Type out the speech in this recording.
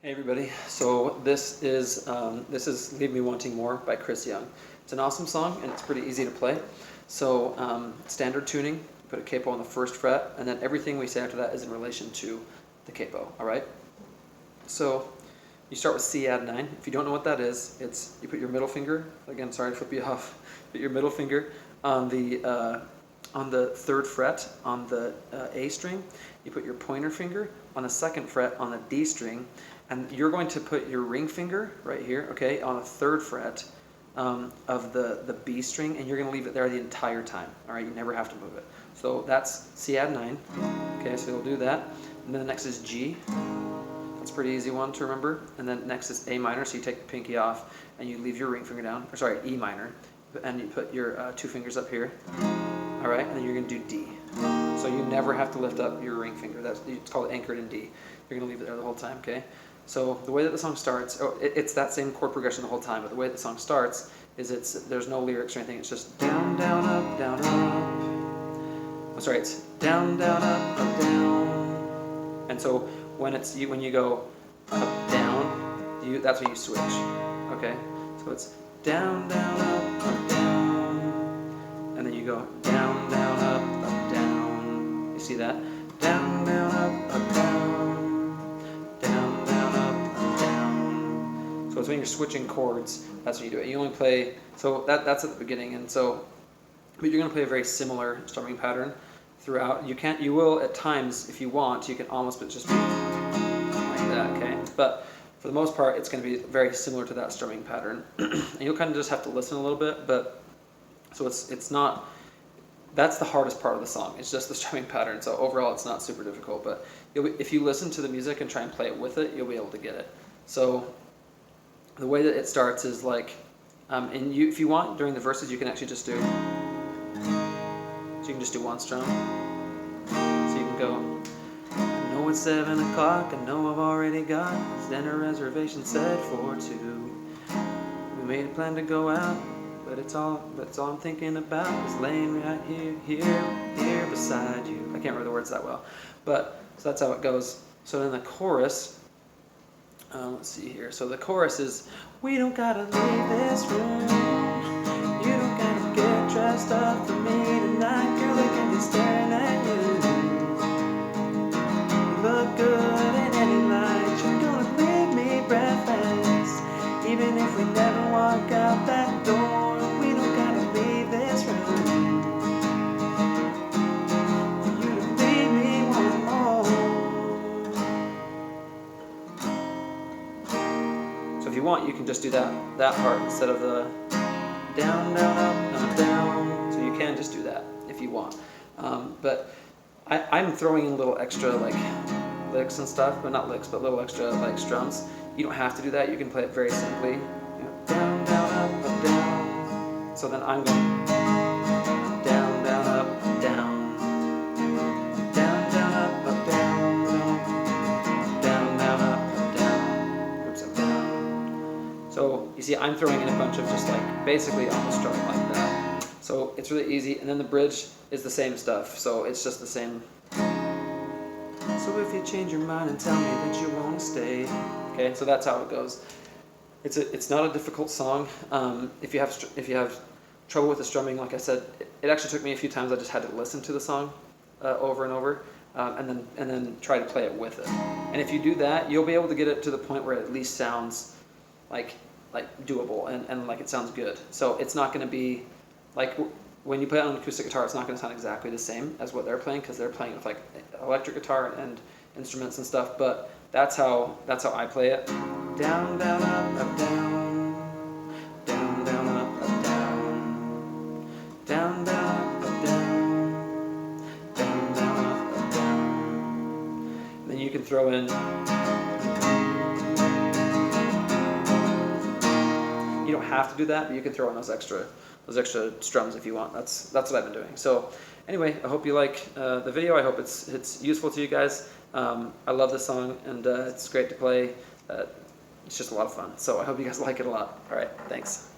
Hey everybody, so this is Leave Me Wanting More by Chris Young. It's an awesome song and it's pretty easy to play. So standard tuning, put a capo on the first fret, and then everything we say after that is in relation to the capo, alright? So you start with C add 9. If you don't know what that is, it's you put your middle finger, again sorry to flip you off, put your middle finger on the third fret on the A string. You put your pointer finger on the second fret on the D string, and you're going to put your ring finger right here, okay, on the third fret of the B string, and you're going to leave it there the entire time. All right, you never have to move it. So that's C add 9. Okay, so you'll do that, and then the next is G. That's a pretty easy one to remember. And then next is A minor. So you take the pinky off and you leave your ring finger down. Or sorry, E minor, and you put your two fingers up here. All right, and then you're going to do D. So you never have to lift up your ring finger. It's called anchored in D. You're going to leave it there the whole time, okay? So the way that the song starts, it's that same chord progression the whole time, but the way the song starts is there's no lyrics or anything. It's just down, down, up, down, up. Oh, sorry, it's down, down, up, down. And so when you go up, down, that's when you switch, okay? So it's down, down, up, down, and then you go down, down, up, down. You see that? Down, down, up, down, down, down, up, down. So it's when you're switching chords, that's when you do it. You only play, so that's at the beginning, and so, but you're going to play a very similar strumming pattern throughout. You will at times, if you want, you can almost just be like that, okay? But for the most part, it's going to be very similar to that strumming pattern. And you'll kind of just have to listen a little bit, but so it's not, that's the hardest part of the song. It's just the strumming pattern. So overall, it's not super difficult, but if you listen to the music and try and play it with it, you'll be able to get it. So the way that it starts is like, and if you want, during the verses, you can actually just do, so you can just do one strum. So you can go, I know it's 7 o'clock, I know I've already got dinner reservation set for 2. We made a plan to go out, but it's all I'm thinking about is laying right here beside you. I can't remember the words that well, but so that's how it goes. So then the chorus, let's see here. So the chorus is, we don't gotta leave this room. You don't gotta get dressed up for me tonight, girl. I can be staring at you. You look good in any light. You're gonna leave me breathless, even if we never walk out that door. We don't gotta leave this room. For you to leave me one more. So if you want, you can just do that part instead of the down, down, up, down. So you can just do that if you want. But I'm throwing in a little extra like licks and stuff, but not licks, but little extra like strums. You don't have to do that. You can play it very simply. Down, down, up, down. So then I'm going down, down, up, down. Down, down, up, down. Down, down, up, down. Oops, up, down. So you see, I'm throwing in a bunch of just like basically almost strumming like that. So it's really easy, and then the bridge is the same stuff. So it's just the same. So if you change your mind and tell me that you want to stay, okay? So that's how it goes. It's not a difficult song. If you have trouble with the strumming, like I said, it actually took me a few times. I just had to listen to the song over and over, and then try to play it with it. And if you do that, you'll be able to get it to the point where it at least sounds like doable and like it sounds good. So it's not going to be like when you play it on an acoustic guitar, it's not going to sound exactly the same as what they're playing, because they're playing with like electric guitar and instruments and stuff. But that's how I play it. Down, down, up, down. Down, down, up, down. Down, down, up, down. Down, down, up, down. And then you can throw in. You don't have to do that, but you can throw in those extra strums if you want. That's what I've been doing. So anyway, I hope you like the video. I hope it's useful to you guys. I love this song, and it's great to play. It's just a lot of fun. So I hope you guys like it a lot. All right, thanks.